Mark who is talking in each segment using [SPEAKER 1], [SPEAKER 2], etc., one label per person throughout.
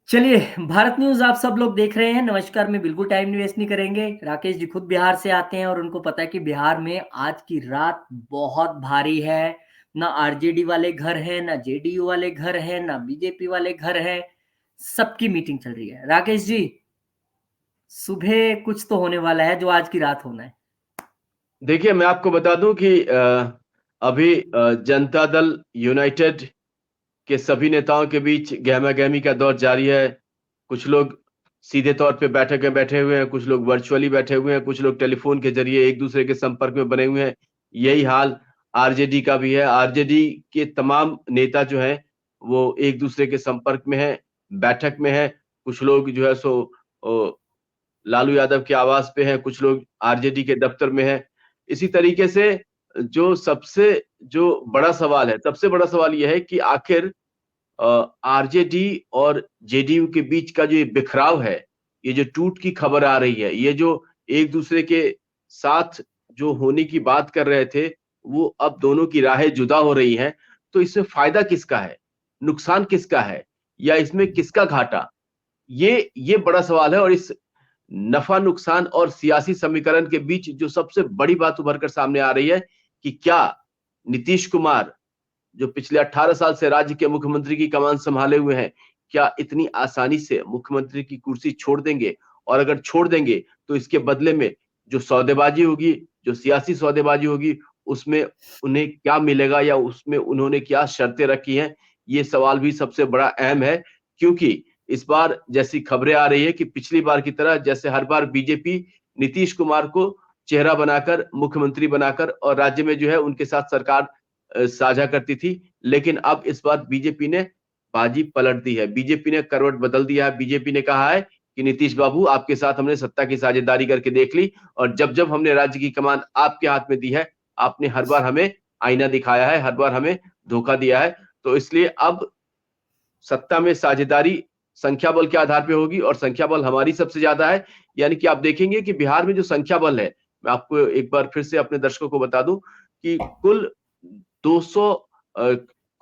[SPEAKER 1] चलिए, भारत न्यूज़ आप सब लोग देख रहे हैं। नमस्कार, मैं बिल्कुल टाइम वेस्ट नहीं करेंगे। राकेश जी खुद बिहार से आते हैं और उनको पता है कि बिहार में आज की रात बहुत भारी है। ना आरजेडी वाले घर हैं, ना जेडीयू वाले घर हैं, ना बीजेपी वाले घर हैं। सबकी मीटिंग चल रही है। राकेश जी, सुबह कुछ तो होने वाला है जो आज की रात होना है।
[SPEAKER 2] देखिए, मैं आपको बता दूं कि अभी जनता दल यूनाइटेड के सभी नेताओं के बीच गहमा-गहमी का दौर जारी है। कुछ लोग सीधे तौर पे बैठक में बैठे हुए हैं, कुछ लोग वर्चुअली बैठे हुए हैं, कुछ लोग टेलीफोन के जरिए एक दूसरे के संपर्क में बने हुए हैं। यही हाल आरजेडी का भी है। आरजेडी के तमाम नेता जो हैं, वो एक दूसरे के संपर्क में हैं, बैठक में हैं। कुछ लोग जो है सो अ, लालू यादव के आवास पे हैं, कुछ लोग आरजेडी के दफ्तर में हैं। इसी तरीके से जो सबसे बड़ा सवाल ये है कि आखिर आरजेडी और जेडीयू के बीच का जो ये बिखराव है, ये जो टूट की खबर आ रही है, ये जो एक दूसरे के साथ जो होने की बात कर रहे थे, वो अब दोनों की राहें जुदा हो रही हैं, तो इससे फायदा किसका है? नुकसान किसका है? या इसमें किसका घाटा? ये बड़ा सवाल है और इस नफा नुकसान और सियासी समीकरण के बीच जो सबसे बड़ी बात उभर कर सामने आ रही है कि क्या नीतीश कुमार जो पिछले 18 साल से राज्य के मुख्यमंत्री की कमान संभाले हुए हैं, क्या इतनी आसानी से मुख्यमंत्री की कुर्सी छोड़ देंगे? और अगर छोड़ देंगे तो इसके बदले में जो सौदेबाजी होगी, जो सियासी सौदेबाजी होगी, उसमें उन्हें क्या मिलेगा या उसमें उन्होंने क्या शर्तें रखी हैं? ये सवाल भी सबसे बड़ा अहम है क्योंकि इस बार जैसी खबरें आ रही है कि पिछली बार की तरह जैसे हर बार बीजेपी नीतीश कुमार को चेहरा बनाकर, मुख्यमंत्री बनाकर और राज्य में जो है उनके साथ सरकार साझा करती थी। लेकिन अब इस बार बीजेपी ने बाजी पलट दी है। बीजेपी ने करवट बदल दिया है। बीजेपी ने कहा है कि नीतीश बाबू आपके साथ हमने सत्ता की साझेदारी करके देख ली और जब-जब हमने राज्य की कमान आपके हाथ में दी है, आपने हर बार हमें आईना दिखाया है, हर बार हमें धोखा दिया है। तो इसलिए अब सत्ता में साझेदारी संख्या बल के आधार पे होगी और संख्या बल हमारी सबसे ज्यादा है। यानी कि आप देखेंगे कि बिहार में जो संख्या बल है, मैं आपको एक बार फिर से अपने दर्शकों को बता दूं कि कुल 200 अ,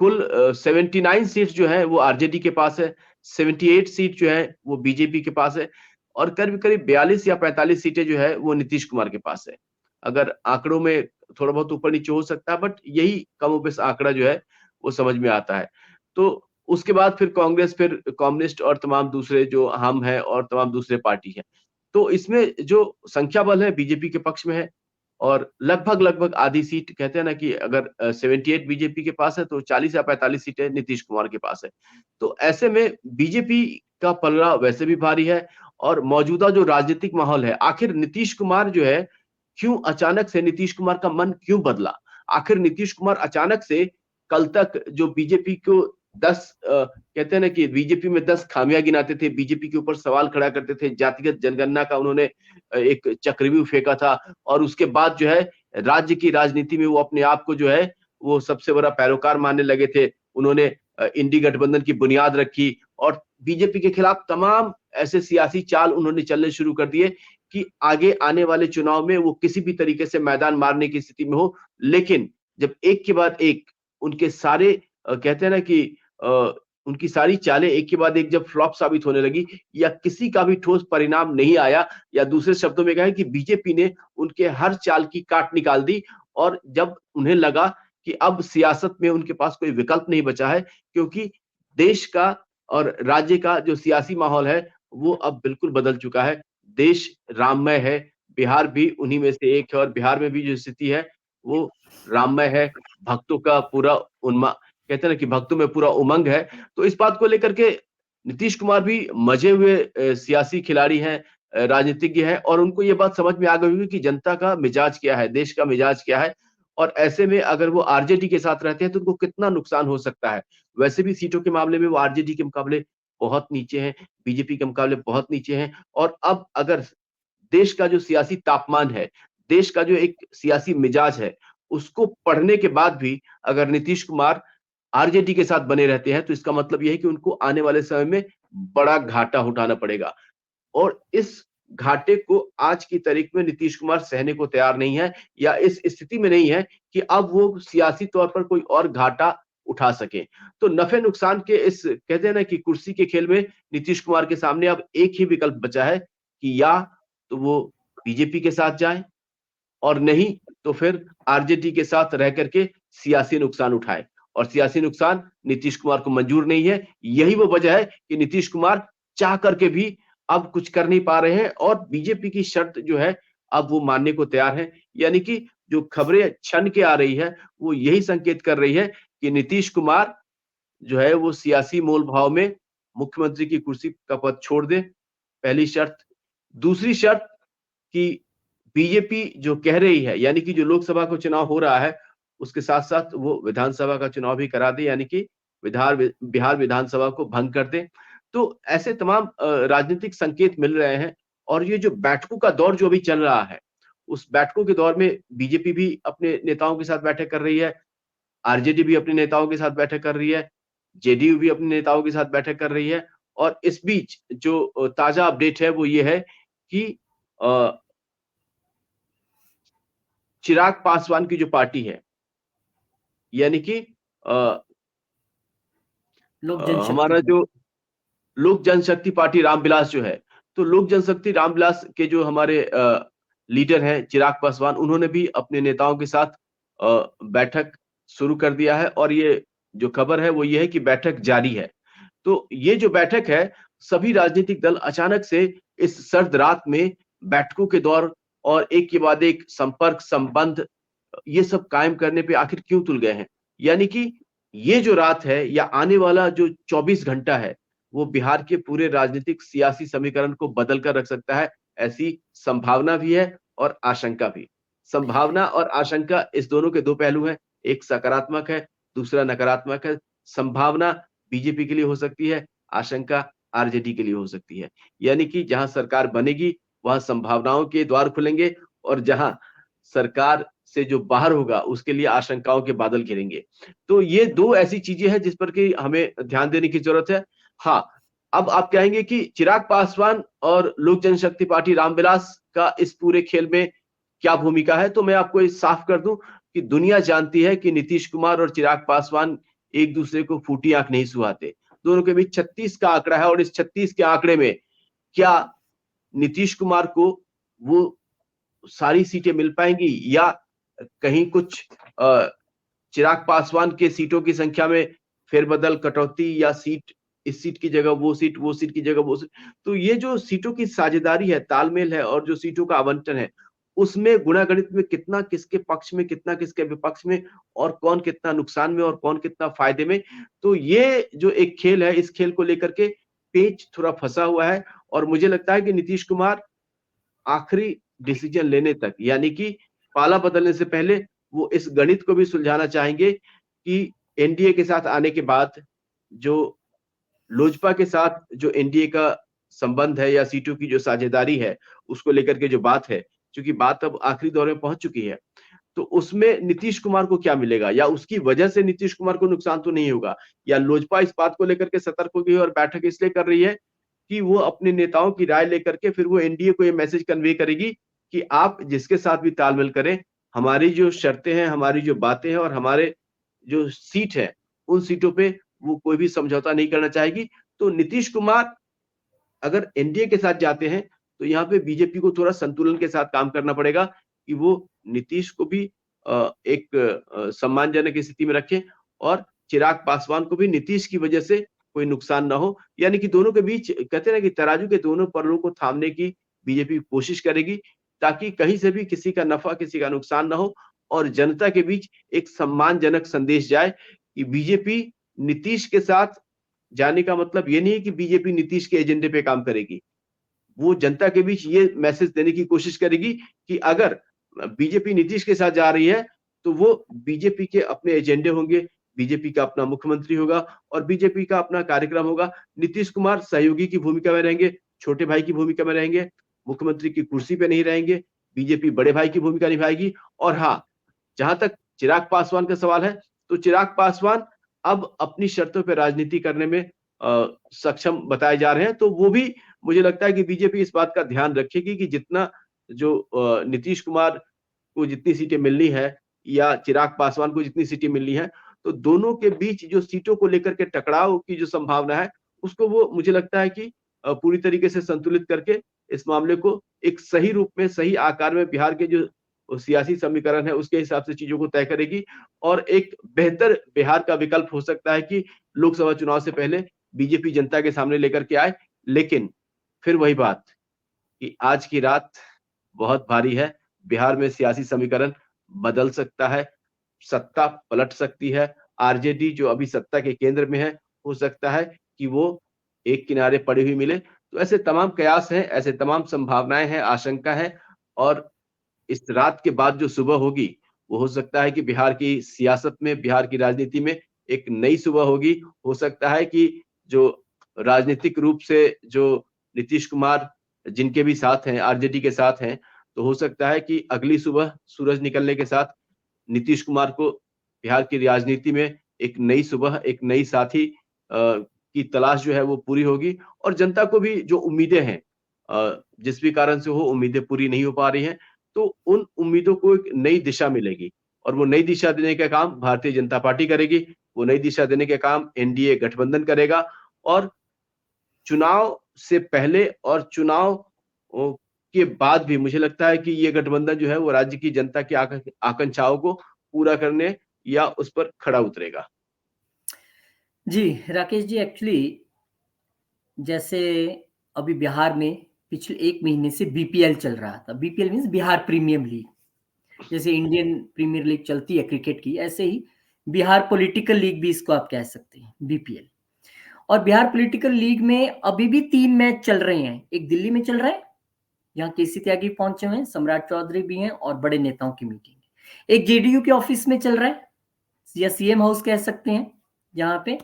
[SPEAKER 2] कुल 79 सीट जो है वो आरजेडी के पास है, 78 सीट जो है वो बीजेपी के पास है और करीब-करीब 42 या 45 सीटें जो है वो नीतीश कुमार के पास है। अगर आंकड़ों में थोड़ा बहुत ऊपर-नीचे हो सकता है बट यही कमोबेश आंकड़ा जो है वो समझ में आता है। तो उसके बाद फिर कांग्रेस, फिर कम्युनिस्ट और तमाम दूसरे जो हम हैं और तमाम दूसरे पार्टी हैं। तो इसमें जो संख्या बल है बीजेपी के पक्ष में है और लगभग-लगभग आधी सीट कहते हैं ना कि अगर 78 बीजेपी के पास है तो 40 या 45 सीटें नीतीश कुमार के पास है। तो ऐसे में बीजेपी का पलड़ा वैसे भी भारी है और मौजूदा जो राजनीतिक माहौल है, आखिर नीतीश कुमार जो है, क्यों अचानक से नीतीश कुमार का मन क्यों बदला? आखिर नीतीश कुमार अचानक से कल तक जो बीजेपी को 10 कहते हैं ना कि बीजेपी में 10 खामियां गिनाते थे, बीजेपी के ऊपर सवाल खड़ा करते थे, जातिगत जनगणना का उन्होंने एक चक्रव्यूह फेंका था और उसके बाद जो है राज्य की राजनीति में वो अपने आप को जो है वो सबसे बड़ा पैरोकार मानने लगे थे। उन्होंने इंडी गठबंधन की बुनियाद रखी और बीजेपी के खिलाफ तमाम ऐसे सियासी चाल उन्होंने चलने शुरू कर दिए कि आगे आने वाले चुनाव में वो किसी भी तरीके से मैदान मारने की स्थिति में हो। लेकिन जब एक के बाद एक उनके सारे कहते हैं ना कि अ, उनकी सारी चालें एक के बाद एक जब फ्लॉप साबित होने लगी या किसी का भी ठोस परिणाम नहीं आया या दूसरे शब्दों में कहें कि बीजेपी ने उनके हर चाल की काट निकाल दी और जब उन्हें लगा कि अब सियासत में उनके पास कोई विकल्प नहीं बचा है क्योंकि देश का और राज्य का जो सियासी माहौल है वो अब बिल्कुल बदल चुका है। देश राममय है, बिहार भी उन्हीं में से एक है और बिहार में भी जो स्थिति है वो राममय है। भक्तों का पूरा उन्मा कहते हैं ना कि भक्तों में पूरा उमंग है। तो इस बात को लेकर के नीतीश कुमार भी मजे हुए सियासी खिलाड़ी हैं, राजनीतिज्ञ हैं और उनको ये बात समझ में आ गई होगी कि जनता का मिजाज क्या है, देश का मिजाज क्या है और ऐसे में अगर वो आरजेडी के साथ रहते हैं तो उनको कितना नुकसान हो सकता है। वैसे भी सीटों के मामले में वो आरजेडी के मुकाबले बहुत नीचे हैं, बीजेपी के मुकाबले बहुत नीचे हैं और अब अगर देश का जो सियासी तापमान है, देश का जो एक सियासी मिजाज है, उसको पढ़ने के बाद भी अगर नीतीश कुमार आरजेडी के साथ बने रहते हैं, तो इसका मतलब ये है कि उनको आने वाले समय में बड़ा घाटा उठाना पड़ेगा और इस घाटे को आज की तारीख में नीतीश कुमार सहने को तैयार नहीं है या इस स्थिति में नहीं है कि अब वो सियासी तौर पर कोई और घाटा उठा सके। तो नफे नुकसान के इस कहते हैं ना कि कुर्सी के खेल में नीतीश कुमार के सामने अब एक ही विकल्प बचा है कि या तो वो बीजेपी के साथ जाए और नहीं तो फिर आरजेडी के साथ रह करके सियासी नुकसान उठाए। और सियासी नुकसान नीतीश कुमार को मंजूर नहीं है। यही वो वजह है कि नीतीश कुमार चाह करके भी अब कुछ कर नहीं पा रहे हैं और बीजेपी की शर्त जो है अब वो मानने को तैयार है। यानी कि जो खबरें छन के आ रही है वो यही संकेत कर रही है कि नीतीश कुमार जो है वो सियासी मोल भाव में मुख्यमंत्री की कुर्सी का पद छोड़ दे, पहली शर्त। दूसरी शर्त कि बीजेपी जो कह रही है, यानी कि जो लोकसभा का चुनाव हो रहा है, उसके साथ-साथ वो विधानसभा का चुनाव भी करा दे, यानी कि बिहार विधानसभा को भंग कर दे। तो ऐसे तमाम राजनीतिक संकेत मिल रहे हैं और ये जो बैठकों का दौर जो अभी चल रहा है, उस बैठकों के दौर में बीजेपी भी अपने नेताओं के साथ बैठक कर रही है, आरजेडी भी अपने नेताओं के साथ बैठक कर रही है, जेडीयू भी अपने नेताओं के साथ बैठक कर रही है और इस बीच जो ताजा अपडेट है वो ये है कि अ, चिराग पासवान की जो पार्टी है, यानी कि अ,
[SPEAKER 1] लोक जनशक्ति
[SPEAKER 2] हमारा
[SPEAKER 1] पर।
[SPEAKER 2] जो लोक जनशक्ति पार्टी रामविलास जो है, तो लोक जनशक्ति रामविलास के जो हमारे लीडर हैं चिराग पासवान, उन्होंने भी अपने नेताओं के साथ बैठक शुरू कर दिया है और ये जो खबर है वो ये है कि बैठक जारी है। तो ये जो बैठक है, सभी राजनीतिक दल अचानक से इस सर्द रात में बैठकों के दौर और एक के बाद एक संपर्क, संबंध ये सब कायम करने पे आखिर क्यों तुल गए हैं? यानी कि ये जो रात है या आने वाला जो 24 घंटा है, वो बिहार के पूरे राजनीतिक सियासी समीकरण को बदल कर रख सकता है, ऐसी संभावना भी है और आशंका भी। संभावना और आशंका इस दोनों के 2 पहलू हैं, एक सकारात्मक है, दूसरा नकारात्मक है। संभावना बीजेपी के लिए हो सकती है, आशंका आरजेडी के लिए हो सकती है। यानी कि जहां सरकार बनेगी, वहां संभावनाओं के द्वार खुलेंगे और जहां सरकार से जो बाहर होगा उसके लिए आशंकाओं के बादल घिरेंगे। तो ये 2 ऐसी चीजें हैं जिस पर कि हमें ध्यान देने की ज़रूरत है। हाँ, अब आप कहेंगे कि चिराग पासवान और लोक जनशक्ति पार्टी रामविलास का इस पूरे खेल में क्या भूमिका है? तो मैं आपको ये साफ कर दूं कि दुनिया जानती है कि नीतीश कुमार और चिराग पासवान एक-दूसरे को फूटी आँख नहीं सुहाते। दोनों के बीच 36 का आंकड़ा है और इस 36 के आंकड़े में क्या नीतीश कुमार को वो सारी सीटें मिल पाएंगी या कहीं कुछ चिराग पासवान के सीटों की संख्या में फेरबदल, कटौती या सीट इस सीट की जगह वो सीट की जगह वो सीट। तो ये जो सीटों की साझेदारी है, तालमेल है और जो सीटों का आवंटन है, उसमें गुणागणित में कितना किसके पक्ष में, कितना किसके विपक्ष में और कौन कितना नुकसान में और कौन कितना फायदे में। तो ये जो एक खेल है, इस खेल को लेकर के पेच थोड़ा फंसा हुआ है और मुझे लगता है कि नीतीश कुमार आखिरी डिसीजन लेने तक यानी कि पाला बदलने से पहले वो इस गणित को भी सुलझाना चाहेंगे कि एनडीए के साथ आने के बाद जो लोजपा के साथ जो एनडीए का संबंध है या सीटों की जो साझेदारी है उसको लेकर के जो बात है, क्योंकि बात अब आखिरी दौर में पहुंच चुकी है, तो उसमें नीतीश कुमार को क्या मिलेगा या उसकी वजह से नीतीश कुमार को नुकसान तो नहीं होगा या लोजपा इस बात को लेकर के सतर्क हो गई और बैठक इसलिए कर रही है कि वो अपने नेताओं की राय लेकर के फिर वो एनडीए को ये मैसेज कन्वे करेगी कि आप जिसके साथ भी तालमेल करें, हमारी जो शर्तें हैं, हमारी जो बातें हैं और हमारे जो सीट है, उन सीटों पे वो कोई भी समझौता नहीं करना चाहेगी। तो नीतीश कुमार अगर एनडीए के साथ जाते हैं, तो यहाँ पे बीजेपी को थोड़ा संतुलन के साथ काम करना पड़ेगा कि वो नीतीश को भी एक सम्मानजनक स्थिति में रखें और चिराग पासवान को भी नीतीश की वजह से कोई नुकसान ना हो। यानी कि दोनों के बीच कहते हैं ना कि तराजू के दोनों पहलुओं को थामने की बीजेपी कोशिश करेगी, ताकि कहीं से भी किसी का नफा, किसी का नुकसान ना हो और जनता के बीच एक सम्मानजनक संदेश जाए कि बीजेपी नीतीश के साथ जाने का मतलब ये नहीं है कि बीजेपी नीतीश के एजेंडे पे काम करेगी। वो जनता के बीच ये मैसेज देने की कोशिश करेगी कि अगर बीजेपी नीतीश के साथ जा रही है, तो वो बीजेपी के अपने एजेंडे होंगे, बीजेपी का अपना मुख्यमंत्री होगा और बीजेपी का अपना कार्यक्रम होगा। नीतीश कुमार सहयोगी की भूमिका में रहेंगे, छोटे भाई की भूमिका में रहेंगे, मुख्यमंत्री की कुर्सी पे नहीं रहेंगे, बीजेपी बड़े भाई की भूमिका निभाएगी और हाँ, जहां तक चिराग पासवान का सवाल है, तो चिराग पासवान अब अपनी शर्तों पे राजनीति करने में सक्षम बताए जा रहे हैं। तो वो भी मुझे लगता है कि बीजेपी इस बात का ध्यान रखेगी कि जितना जो नीतीश कुमार को जितनी सीटें मिलनी है या चिराग पासवान को जितनी सीटें मिलनी है, तो दोनों के बीच जो सीटों को लेकर के टकराव की जो संभावना है, उसको वो मुझे लगता है कि पूरी तरीके से संतुलित करके इस मामले को एक सही रूप में, सही आकार में बिहार के जो सियासी समीकरण है, उसके हिसाब से चीज़ों को तय करेगी और एक बेहतर बिहार का विकल्प हो सकता है कि लोकसभा चुनाव से पहले बीजेपी जनता के सामने लेकर के आए। लेकिन फिर वही बात कि आज की रात बहुत भारी है। बिहार में सियासी समीकरण बदल सकता है, सत्ता पलट सकती है। आरजेडी जो अभी सत्ता के केंद्र में है, हो सकता है कि वो एक किनारे पड़ी हुई मिले। तो ऐसे तमाम कयास हैं, ऐसे तमाम संभावनाएँ हैं, आशंका है और इस रात के बाद जो सुबह होगी, वो हो सकता है कि बिहार की सियासत में, बिहार की राजनीति में एक नई सुबह होगी। हो सकता है कि जो राजनीतिक रूप से जो नीतीश कुमार जिनके भी साथ हैं, आरजेडी के साथ हैं, तो हो सकता है कि अगली सुबह सूरज निकलने के साथ नीतीश कुमार को बिहार की राजनीति में एक नई सुबह, एक नई साथी की तलाश जो है वो पूरी होगी और जनता को भी जो उम्मीदें हैं जिस भी कारण से हो उम्मीदें पूरी नहीं हो पा रही हैं, तो उन उम्मीदों को एक नई दिशा मिलेगी और वो नई दिशा देने का काम भारतीय जनता पार्टी करेगी, वो नई दिशा देने का काम एनडीए गठबंधन करेगा और चुनाव से पहले और चुनाव के बाद भी मुझे लगता है कि ये गठबंधन जो है वो राज्य की जनता की आकांक्षाओं को पूरा करने या उस पर खड़ा उतरेगा।
[SPEAKER 1] जी, राकेश जी, एक्चुअली जैसे अभी बिहार में पिछले 1 महीने से बीपीएल चल रहा था। BPL means Bihar premium league. जैसे इंडियन प्रीमियर लीग चलती है क्रिकेट की, ऐसे ही बिहार पॉलिटिकल लीग भी इसको आप कह सकते हैं, बीपीएल। और बिहार पॉलिटिकल लीग में अभी भी 3 मैच चल रहे हैं। एक दिल्ली में चल रहा है, जहाँ केसी त्यागी पहुंचे हुए हैं, सम्राट चौधरी भी हैं और बड़े नेताओं की मीटिंग है। एक जेडीयू के ऑफिस में चल रहा है, या सीएम हाउस कह सकते हैं, जहाँ पे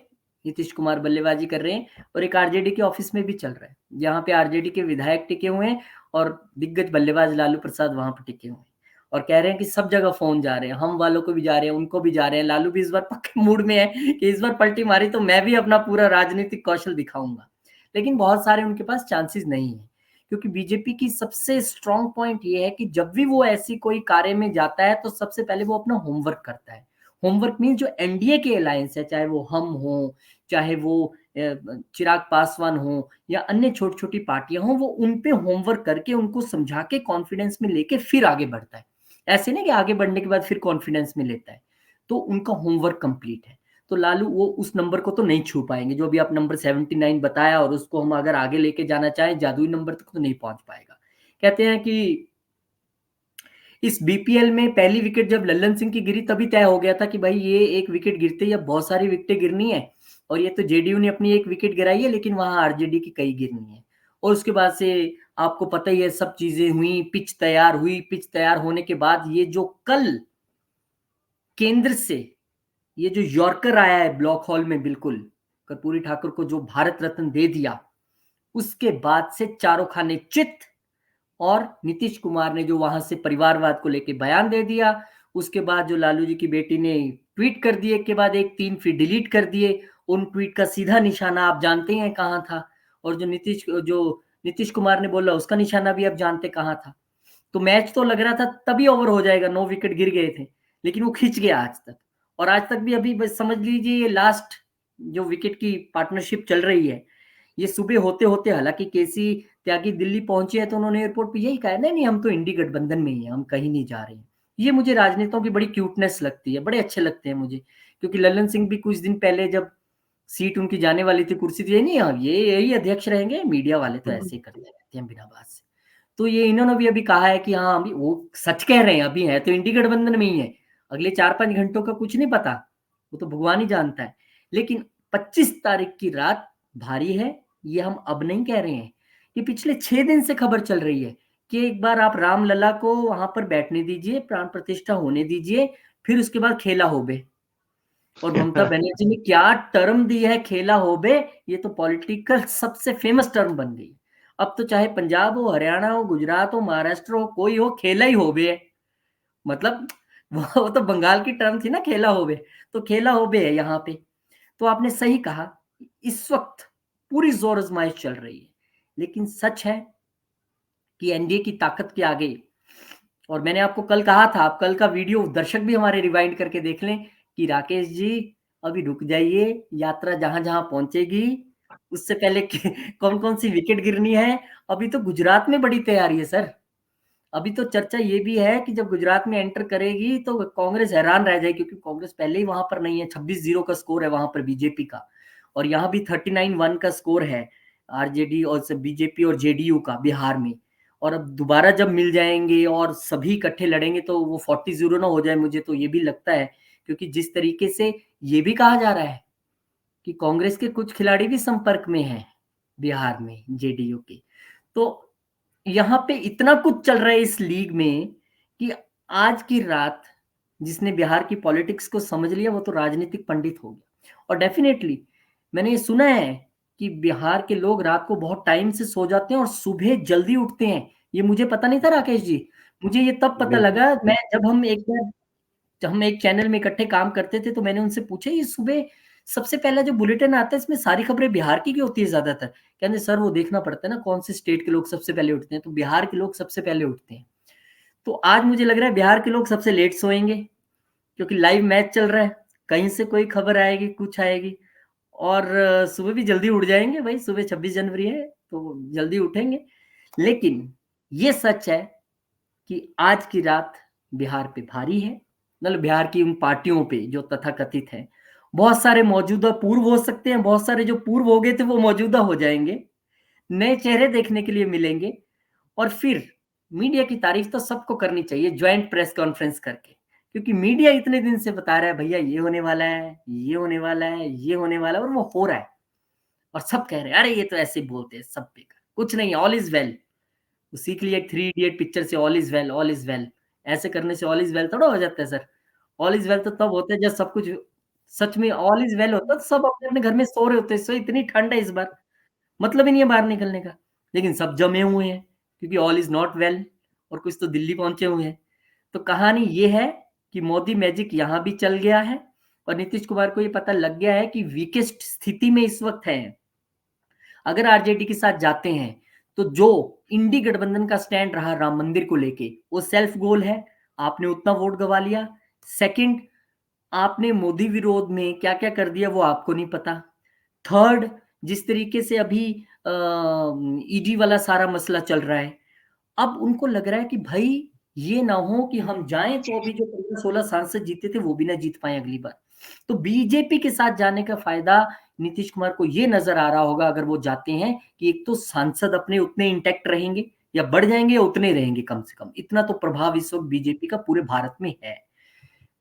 [SPEAKER 1] नीतीश कुमार बल्लेबाजी कर रहे हैं। और एक आरजेडी के ऑफिस में भी चल रहा है, जहाँ पे आरजेडी के विधायक टिके हुए हैं और दिग्गज बल्लेबाज लालू प्रसाद वहां पर टिके हुए हैं और कह रहे हैं कि सब जगह फोन जा रहे हैं, हम वालों को भी जा रहे हैं, उनको भी जा रहे हैं। लालू भी इस बार पक्के मूड में है कि इस बार पलटी मारी तो मैं भी अपना पूरा राजनीतिक कौशल दिखाऊंगा। लेकिन बहुत सारे उनके पास चांसेस नहीं है, क्योंकि बीजेपी की सबसे स्ट्रॉन्ग पॉइंट ये है कि जब भी वो ऐसी कोई कार्य में जाता है तो सबसे पहले वो अपना होमवर्क करता है। होमवर्क मीन जो एनडीए के अलायंस है, चाहे वो हम हो, चाहे वो चिराग पासवान हो या अन्य छोटी छोटी पार्टियां हो, वो उन पे होमवर्क करके उनको समझा के कॉन्फिडेंस में लेके फिर आगे बढ़ता है। ऐसे नहीं कि आगे बढ़ने के बाद फिर कॉन्फिडेंस में लेता है। तो उनका होमवर्क कंप्लीट है। तो लालू वो उस नंबर को तो नहीं छू पाएंगे, जो भी आप नंबर 79 बताया, और उसको हम अगर आगे लेके जाना चाहें जादुई नंबर तक तो नहीं पहुंच पाएगा। कहते हैं कि इस बीपीएल में पहली विकेट जब लल्लन सिंह की गिरी तभी तय हो गया था कि भाई ये एक विकेट गिरते ही अब बहुत सारी विकेटें गिरनी है, और ये तो जेडीयू ने अपनी एक विकेट गिराई है, लेकिन वहां आरजेडी की कई गिरनी है। और उसके बाद से आपको पता ही है, सब चीजें हुई, पिच तैयार हुई। पिच तैयार होने के बाद ये जो कल केंद्र से ये जो यॉर्कर आया है ब्लॉक हॉल में, बिल्कुल कर्पूरी ठाकुर को जो भारत रत्न दे दिया, उसके बाद से चारों खाने चित। और नीतीश कुमार ने जो वहां से परिवारवाद को लेके बयान दे दिया, उसके बाद जो लालू जी की बेटी ने ट्वीट कर दिए, के बाद एक 3 फिर डिलीट कर दिए। उन ट्वीट का सीधा निशाना आप जानते हैं कहां था, और जो नीतीश कुमार ने बोला उसका निशाना भी आप जानते कहां था। तो मैच तो लग रहा था तभी ओवर हो जाएगा, 9 विकेट गिर गए थे, लेकिन वो खिंच गया आज तक। और आज तक भी अभी बस समझ लीजिए ये लास्ट जो विकेट की पार्टनरशिप चल रही है, ये सुबह होते होते, हालांकि केसी त्यागी दिल्ली पहुंचे हैं तो उन्होंने एयरपोर्ट पे यही कहा, नहीं नहीं हम तो इंडी गठबंधन में ही हैं, हम कहीं नहीं जा रहे हैं। ये मुझे राजनेताओं की बड़ी क्यूटनेस लगती है, बड़े अच्छे लगते हैं मुझे। क्योंकि लल्लन सिंह भी कुछ दिन पहले जब सीट उनकी जाने वाली थी, कुर्सी थी, नहीं हाँ ये यही अध्यक्ष रहेंगे, मीडिया वाले तो ऐसे ही करते रहते हैं बिना बात से। तो ये इन्होंने भी अभी कहा है कि हाँ अभी वो सच कह रहे हैं, अभी है तो इंडी गठबंधन में ही है। अगले 4-5 घंटों का कुछ नहीं पता, वो तो भगवान ही जानता है। लेकिन 25 तारीख की रात भारी है, ये हम अब नहीं कह रहे हैं, ये पिछले 6 दिन से खबर चल रही है कि एक बार आप रामलला को वहां पर बैठने दीजिए, प्राण प्रतिष्ठा होने दीजिए, फिर उसके बाद खेला होबे। और ममता बनर्जी ने क्या टर्म दी है, खेला होबे। ये तो पॉलिटिकल सबसे फेमस टर्म बन गई। अब तो चाहे पंजाब हो, हरियाणा हो, गुजरात हो, महाराष्ट्र हो, कोई हो, खेला ही होबे है। मतलब वो तो बंगाल की टर्म थी ना, खेला होबे, तो खेला होबे है यहाँ पे। तो आपने सही कहा, इस वक्त पूरी जोर आजमाइश चल रही है। लेकिन सच है कि एनडीए की ताकत के आगे, और मैंने आपको कल कहा था, आप कल का वीडियो दर्शक भी हमारे रिवाइंड करके देख लें, कि राकेश जी अभी रुक जाइए, यात्रा जहां-जहां पहुंचेगी उससे पहले कौन-कौन सी विकेट गिरनी है। अभी तो गुजरात में बड़ी तैयारी है सर। अभी तो चर्चा ये भी है कि जब गुजरात में एंटर करेगी तो कांग्रेस हैरान रह जाएगी, क्योंकि कांग्रेस पहले ही वहां पर नहीं है। 26-0 का स्कोर है वहां पर बीजेपी का, और यहाँ भी 39-1 का स्कोर है आरजेडी और बीजेपी और जेडीयू का बिहार में। और अब दोबारा जब मिल जाएंगे और सभी इकट्ठे लड़ेंगे तो वो 40-0 ना हो जाए, मुझे तो ये भी लगता है। क्योंकि जिस तरीके से ये भी कहा जा रहा है कि कांग्रेस के कुछ खिलाड़ी भी संपर्क में हैं बिहार में जेडीयू के, तो यहाँ पे इतना कुछ चल रहा है इस लीग में कि आज की रात जिसने बिहार की पॉलिटिक्स को समझ लिया वो तो राजनीतिक पंडित हो गया। और डेफिनेटली मैंने ये सुना है कि बिहार के लोग रात को बहुत टाइम से सो जाते हैं और सुबह जल्दी उठते हैं। ये मुझे पता नहीं था राकेश जी, मुझे ये तब पता
[SPEAKER 2] बिल्कुल।
[SPEAKER 1] लगा मैं जब हम एक चैनल में इकट्ठे काम करते थे, तो मैंने उनसे पूछा ये सुबह सबसे पहला जो बुलेटिन आता है इसमें सारी खबरें बिहार की क्यों होती है ज्यादातर। कहते सर वो देखना पड़ता है ना कौन से स्टेट के लोग सबसे पहले उठते हैं, तो बिहार के लोग सबसे पहले उठते हैं। तो आज मुझे लग रहा है बिहार के लोग सबसे लेट सोएंगे, क्योंकि लाइव मैच चल रहा है, कहीं से कोई खबर आएगी कुछ आएगी। और सुबह भी जल्दी उठ जाएंगे भाई, सुबह 26 जनवरी है तो जल्दी उठेंगे। लेकिन ये सच है कि आज की रात बिहार पे भारी है, मतलब बिहार की उन पार्टियों पे जो तथाकथित हैं। बहुत सारे मौजूदा पूर्व हो सकते हैं, बहुत सारे जो पूर्व हो गए थे वो मौजूदा हो जाएंगे, नए चेहरे देखने के लिए मिलेंगे। और फिर मीडिया की तारीफ तो सबको करनी चाहिए ज्वाइंट प्रेस कॉन्फ्रेंस करके, क्योंकि मीडिया इतने दिन से बता रहा है भैया ये होने वाला है, ये होने वाला है, ये होने वाला है, और वो हो रहा है। और सब कह रहे हैं अरे ये तो ऐसे ही बोलते हैं, सब बेकार, कुछ नहीं, ऑल इज वेल। उसी के लिए एक 3 इडियट पिक्चर से all is well, all is well, ऐसे करने से ऑल इज वेल थोड़ा हो जाता है सर। ऑल इज वेल तो तब होता है जब सब कुछ सच में ऑल इज वेल होता है, तो सब अपने अपने घर में सो रहे होते हैं। सो इतनी ठंड है इस बार, मतलब ही नहीं है बाहर निकलने का, लेकिन सब जमे हुए हैं क्योंकि ऑल इज नॉट वेल, और कुछ तो दिल्ली पहुंचे हुए हैं। तो कहानी ये है कि मोदी मैजिक यहां भी चल गया है, और नीतीश कुमार को ये पता लग गया है कि वीकेस्ट स्थिति में इस वक्त है। अगर आरजेडी के साथ जाते हैं तो जो इंडी गठबंधन का स्टैंड रहा राम मंदिर को लेके वो सेल्फ गोल है, आपने उतना वोट गवा लिया। सेकंड, आपने मोदी विरोध में क्या क्या कर दिया वो आपको नहीं पता। थर्ड, जिस तरीके से अभी ईडी वाला सारा मसला चल रहा है, अब उनको लग रहा है कि भाई ये ना हो कि हम जाएं तो अभी जो 15-16 सांसद जीते थे वो भी ना जीत पाए अगली बार। तो बीजेपी के साथ जाने का फायदा नीतीश कुमार को ये नजर आ रहा होगा अगर वो जाते हैं, कि एक तो सांसद अपने उतने इंटैक्ट रहेंगे या बढ़ जाएंगे या उतने रहेंगे, कम से कम इतना तो प्रभाव इस वक्त बीजेपी का पूरे भारत में है।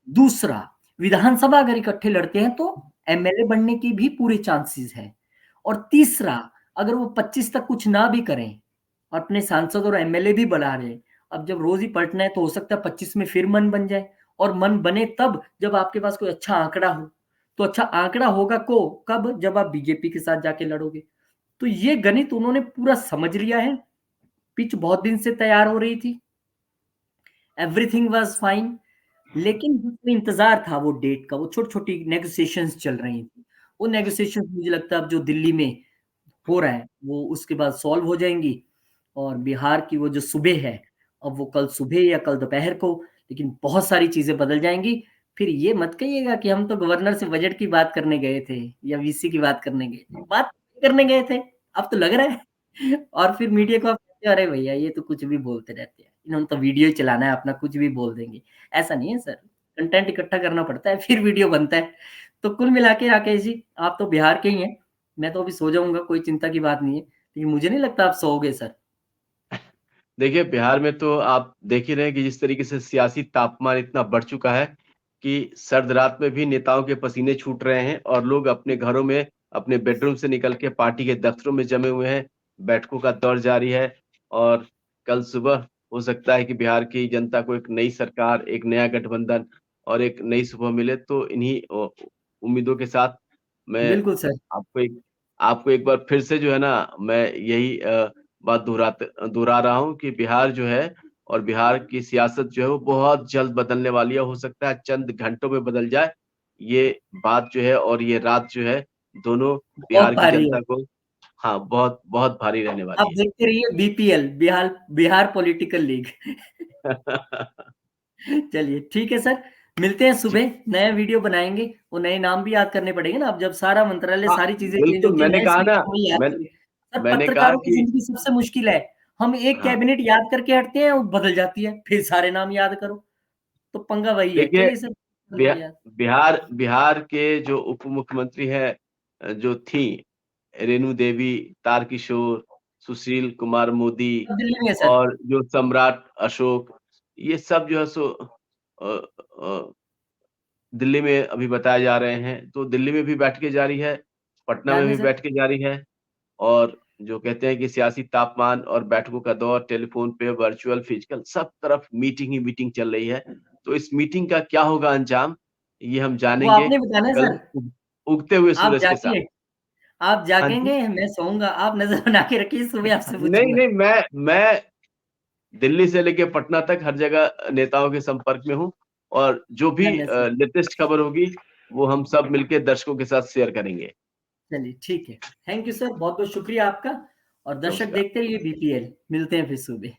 [SPEAKER 1] दूसरा, विधानसभा अगर इकट्ठे लड़ते हैं तो एमएलए बनने की भी पूरे चांसेस है। और तीसरा, अगर वो 25 तक कुछ ना भी करें, अपने सांसद और एमएलए भी बढ़ा रहे, अब जब रोज ही पलटना है तो हो सकता है 25 में फिर मन बन जाए। और मन बने तब जब आपके पास कोई अच्छा आंकड़ा हो। तो अच्छा आंकड़ा होगा को कब, जब आप बीजेपी के साथ जाके लड़ोगे। तो ये गणित उन्होंने पूरा समझ लिया है। पिच बहुत दिन से तैयार हो रही थी, एवरीथिंग वाज फाइन। लेकिन जिसमें इंतजार था वो डेट का, वो छोटी छोटी नेगोशिएशंस चल रही थी, वो नेगोशिएशंस मुझे लगता है अब जो दिल्ली में हो रहा है वो उसके बाद सॉल्व हो जाएंगी। और बिहार की वो जो सुबह है, अब वो कल सुबह या कल दोपहर को, लेकिन बहुत सारी चीजें बदल जाएंगी। फिर ये मत कहिएगा कि हम तो गवर्नर से बजट की बात करने गए थे या वीसी की बात करने गए थे, बात करने गए थे, अब तो लग रहा है। और फिर मीडिया को आप कहते हो अरे भैया ये तो कुछ भी बोलते रहते हैं, इन्होंने तो वीडियो ही चलाना है अपना, कुछ भी बोल देंगे। ऐसा नहीं है सर, कंटेंट इकट्ठा करना पड़ता है फिर वीडियो बनता है। तो कुल मिला के राकेश जी आप तो बिहार के ही हैं, मैं तो अभी सो जाऊंगा, कोई चिंता की बात नहीं है, लेकिन मुझे नहीं लगता आप सोओगे सर।
[SPEAKER 2] देखिए, बिहार में तो आप देख ही रहे हैं कि जिस तरीके से सियासी तापमान इतना बढ़ चुका है कि सर्द रात में भी नेताओं के पसीने छूट रहे हैं और लोग अपने घरों में, अपने बेडरूम से निकल के पार्टी के दफ्तरों में जमे हुए हैं। बैठकों का दौर जारी है और कल सुबह हो सकता है कि बिहार की जनता को एक नई सरकार, एक नया गठबंधन और एक नई सुबह मिले। तो इन्हीं उम्मीदों के साथ मैं
[SPEAKER 1] बिल्कुल सर।
[SPEAKER 2] आपको एक बार फिर से जो है ना, मैं यही बात दोहरा रहा हूँ कि बिहार जो है और बिहार की सियासत जो है वो बहुत जल्द बदलने वाली है। हो सकता है चंद घंटों में बदल जाए। ये बात जो है और ये रात जो है, दोनों
[SPEAKER 1] बहुत
[SPEAKER 2] बिहार की
[SPEAKER 1] भारी है।
[SPEAKER 2] जनता को हाँ, बहुत बहुत भारी रहने
[SPEAKER 1] आप
[SPEAKER 2] वाली
[SPEAKER 1] देखते रहिए BPL, Bihar Bihar political league.
[SPEAKER 2] है।
[SPEAKER 1] चलिए ठीक है सर, मिलते हैं सुबह, नया वीडियो बनाएंगे, वो नए नाम भी याद करने पड़ेंगे ना। अब जब सारा मंत्रालय,
[SPEAKER 2] हाँ,
[SPEAKER 1] सारी चीजें चेंज
[SPEAKER 2] बिल्कुल
[SPEAKER 1] होती है,
[SPEAKER 2] मैंने
[SPEAKER 1] नए
[SPEAKER 2] कहा
[SPEAKER 1] सिरे
[SPEAKER 2] ना,
[SPEAKER 1] से वही याद करेंगे। सर,
[SPEAKER 2] मैंने कहा
[SPEAKER 1] पत्रकारों की
[SPEAKER 2] कि
[SPEAKER 1] जिंदगी सबसे मुश्किल है। हम एक
[SPEAKER 2] हाँ,
[SPEAKER 1] कैबिनेट याद करके हटते हैं, वो बदल जाती है, फिर सारे नाम याद करो, तो पंगा वही है।
[SPEAKER 2] देखिए
[SPEAKER 1] चलिए सर, कर लेंगे याद।
[SPEAKER 2] बिहार के जो उप मुख्यमंत्री हैं, जो थी रेणु देवी, तारकिशोर, सुशील कुमार मोदी
[SPEAKER 1] अब दिल्ली में है सर।
[SPEAKER 2] और जो सम्राट अशोक, ये सब जो है सो अ, अ, दिल्ली में अभी बताए जा रहे हैं। तो दिल्ली में भी बैठकें जारी है, पटना में
[SPEAKER 1] जाने
[SPEAKER 2] भी
[SPEAKER 1] सर।
[SPEAKER 2] बैठकें जारी है। और जो कहते हैं कि सियासी तापमान और बैठकों का दौर, टेलीफोन पे, वर्चुअल, फिजिकल, सब तरफ मीटिंग ही मीटिंग चल रही है। तो इस मीटिंग का क्या होगा अंजाम, ये हम
[SPEAKER 1] वो
[SPEAKER 2] जानेंगे
[SPEAKER 1] आपने बताना है
[SPEAKER 2] कल
[SPEAKER 1] सर।
[SPEAKER 2] उगते हुए
[SPEAKER 1] आप
[SPEAKER 2] सूरज के साथ।
[SPEAKER 1] जागिए, आप
[SPEAKER 2] हाँ जी।
[SPEAKER 1] जागेंगे, मैं सोऊंगा। आप नजर बना के रखिए, सुबह आपसे
[SPEAKER 2] नहीं,
[SPEAKER 1] पूछूंगा।
[SPEAKER 2] नहीं, मैं दिल्ली से लेके पटना तक हर जगह नेताओं के संपर्क में हूँ और जो भी
[SPEAKER 1] धन्य सर।
[SPEAKER 2] लेटेस्ट खबर होगी, वो हम सब मिलके दर्शकों के साथ शेयर करेंगे।
[SPEAKER 1] चलिए ठीक है। थैंक यू सर, बहुत बहुत शुक्रिया आपका। और दर्शक
[SPEAKER 2] नमस्कार।
[SPEAKER 1] देखते रहिए बीपीएल। मिलते हैं फिर सुबह।